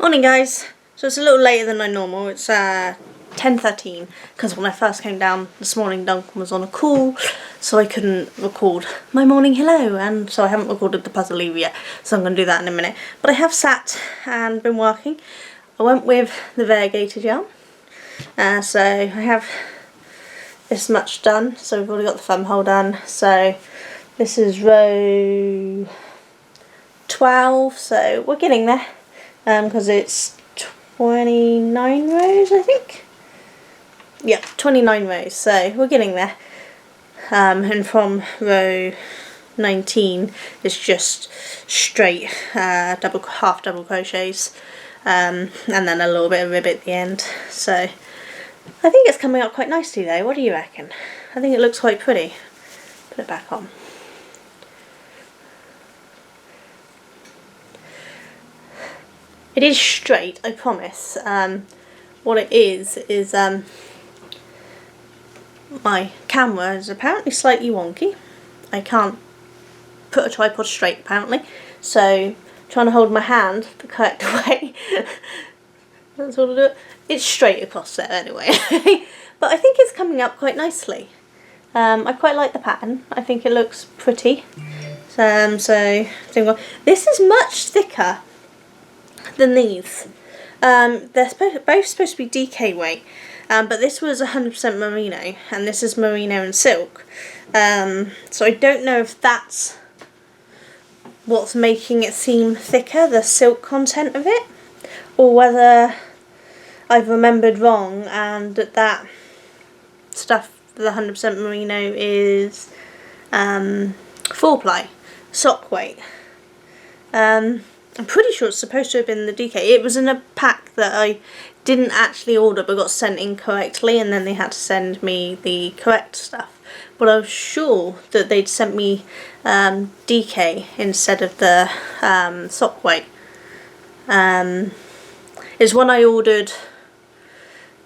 Morning guys, so it's a little later than normal. It's 10:13 because when I first came down this morning Duncan was on a call, so I couldn't record my morning hello, and so I haven't recorded the puzzle either yet, so I'm going to do that in a minute. But I have sat and been working. I went with the variegated yarn, so I have this much done. So we've already got the thumb hole done, so this is row 12, so we're getting there. Because it's 29 rows, I think. Yeah, 29 rows, so we're getting there. And from row 19, it's just straight half double crochets, and then a little bit of rib at the end. So I think it's coming up quite nicely though. What do you reckon? I think it looks quite pretty. Put it back on. It is straight, I promise. What it is my camera is apparently slightly wonky. I can't put a tripod straight apparently, so trying to hold my hand the correct way. That's what I do. It's straight across there anyway. But I think it's coming up quite nicely. I quite like the pattern. I think it looks pretty. So this is much thicker than these. They're both supposed to be DK weight, but this was 100% merino and this is merino and silk, so I don't know if that's what's making it seem thicker, the silk content of it, or whether I've remembered wrong and that stuff, the 100% merino, is 4-ply sock weight. I'm pretty sure it's supposed to have been the DK. It was in a pack that I didn't actually order but got sent incorrectly, and then they had to send me the correct stuff. But I was sure that they'd sent me DK instead of the sock weight. It's when I ordered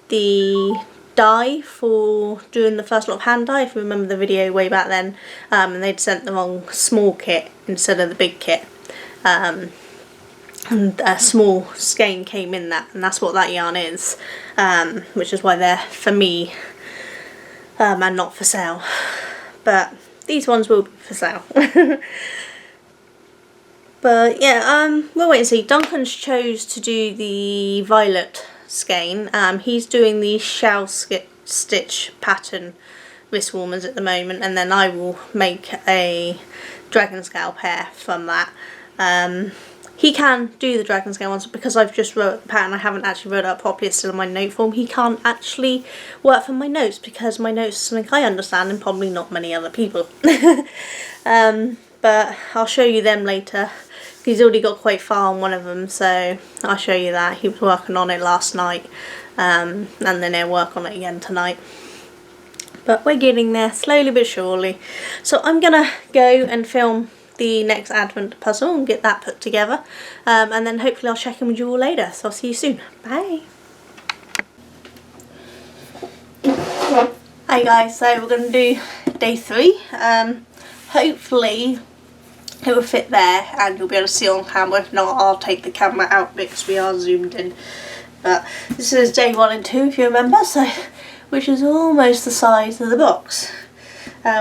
the dye for doing the first lot of hand dye, if you remember the video way back then, and they'd sent the wrong small kit instead of the big kit. And a small skein came in that, and that's what that yarn is, which is why they're for me and not for sale. But these ones will be for sale. But yeah, we'll wait and see. Duncan's chose to do the violet skein. He's doing the shell stitch pattern wrist warmers at the moment, and then I will make a dragon scale pair from that. He can do the dragon scale ones, because I've just wrote the pattern. I haven't actually wrote it up properly, it's still in my note form. He can't actually work from my notes because my notes are something I understand and probably not many other people. But I'll show you them later. He's already got quite far on one of them, so I'll show you that. He was working on it last night, and then he'll work on it again tonight. But we're getting there slowly but surely. So I'm gonna go and film the next Advent puzzle and get that put together, and then hopefully I'll check in with you all later. So I'll see you soon. Bye. Hi guys, so we're going to do day 3. Hopefully it will fit there and you'll be able to see it on camera. If not, I'll take the camera out because we are zoomed in. But this is day 1 and 2 if you remember, so which is almost the size of the box.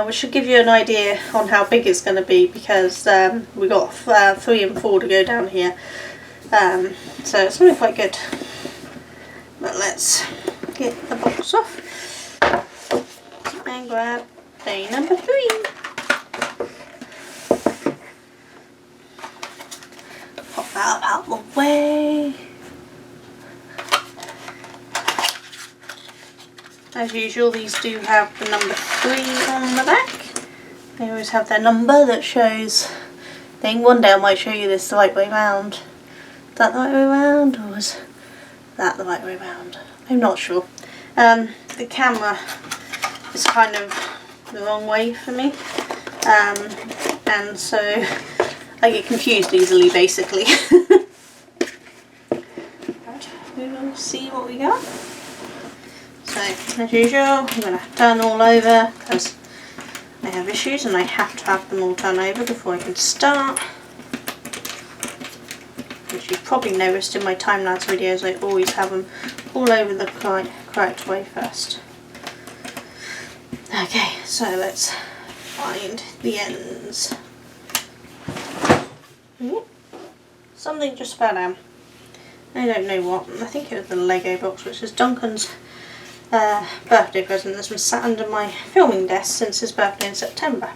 Which should give you an idea on how big it's going to be, because we've got 3 and 4 to go down here, so it's really quite good. But let's get the box off and grab day number 3. Pop that up out of the way. As usual, these do have the number 3 on the back. They always have their number that shows thing. One day I might show you this the right way round. Is that the right way round, or is that the right way round? I'm not sure. The camera is kind of the wrong way for me, and so I get confused easily basically. But we will see what we got. So, as usual, I'm going to turn all over because I have issues and I have to have them all turned over before I can start. Which which you've probably noticed in my time-lapse videos. I always have them all over the correct way first. Okay, so let's find the ends. Ooh, something just fell down. I don't know what. I think it was the Lego box, which is Duncan's birthday present that's been sat under my filming desk since his birthday in September.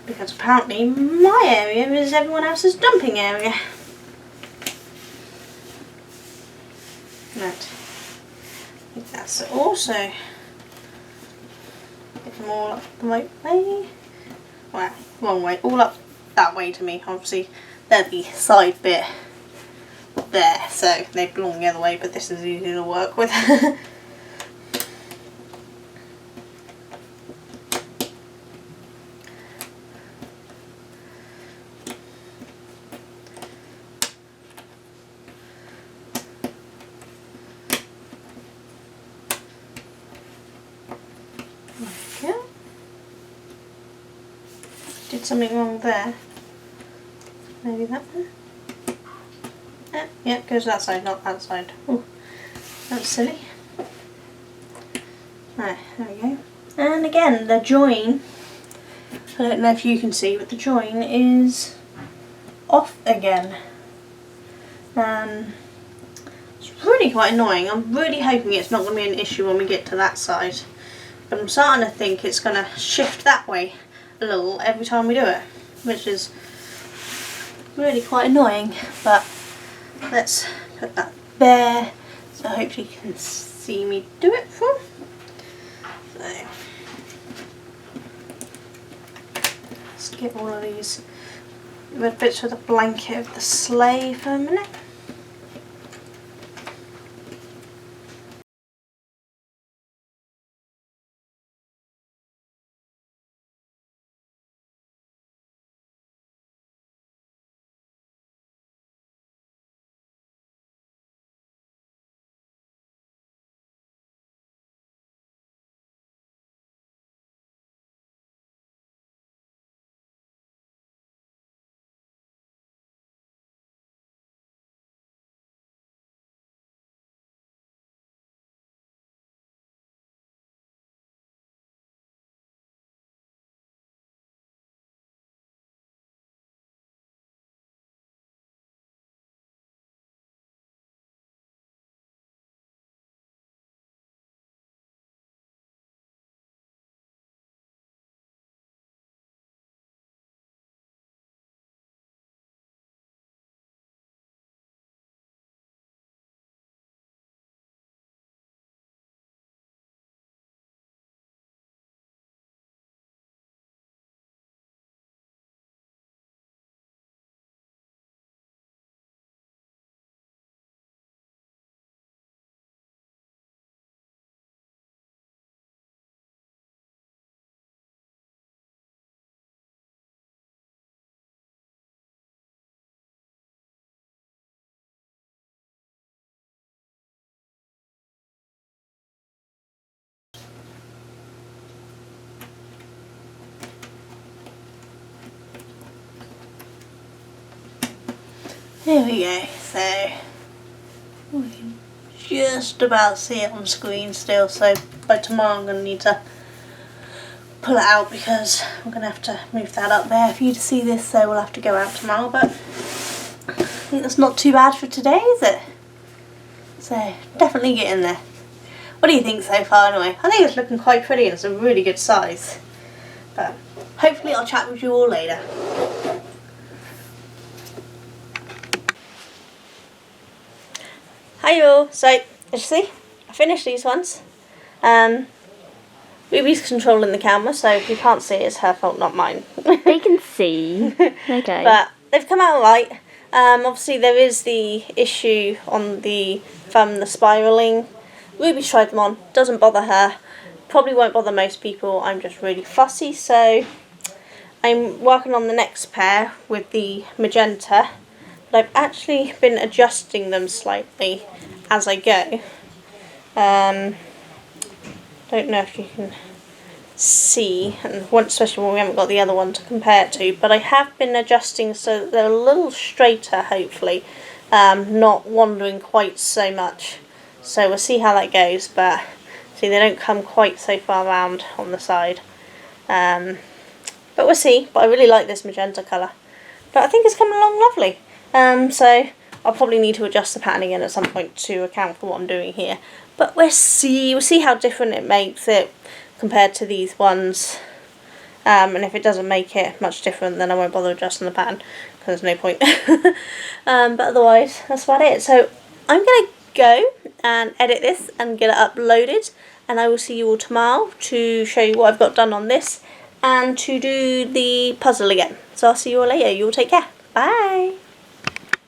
Because apparently my area is everyone else's dumping area. Right. I think that's also get them all up the right way. Well, wrong way. All up that way to me. Obviously, they're the side bit there, so they belong the other way, but this is easy to work with. Did something wrong there. Maybe that one. Yeah, goes that side, not that side. Ooh, that's silly. Right, there we go. And again, the join, I don't know if you can see, but the join is off again. It's really quite annoying. I'm really hoping it's not going to be an issue when we get to that side. But I'm starting to think it's going to shift that way a little every time we do it, which is really quite annoying. But let's put that there, so hopefully you can see me do it from. So let's get all of these red bits with a blanket of the sleigh for a minute. There we go, so we can just about see it on screen still, so by tomorrow I'm going to need to pull it out because I'm going to have to move that up there for you to see this, so we'll have to go out tomorrow, but I think that's not too bad for today, is it? So definitely get in there. What do you think so far anyway? I think it's looking quite pretty and it's a really good size, but hopefully I'll chat with you all later. Hi all, so as you see, I finished these ones. Ruby's controlling the camera, so if you can't see it's her fault, not mine. They can see. Okay. But they've come out right. Obviously there is the issue on the spiralling. Ruby's tried them on, doesn't bother her. Probably won't bother most people, I'm just really fussy, so I'm working on the next pair with the magenta. But I've actually been adjusting them slightly as I go. Don't know if you can see, and especially when we haven't got the other one to compare it to, but I have been adjusting so that they're a little straighter, hopefully, not wandering quite so much. So we'll see how that goes, but see, they don't come quite so far around on the side. But we'll see. But I really like this magenta colour. But I think it's coming along lovely. So I'll probably need to adjust the pattern again at some point to account for what I'm doing here. But we'll see how different it makes it compared to these ones. And if it doesn't make it much different, then I won't bother adjusting the pattern, because there's no point. But otherwise, that's about it. So I'm going to go and edit this and get it uploaded, and I will see you all tomorrow to show you what I've got done on this and to do the puzzle again. So I'll see you all later. You all take care. Bye.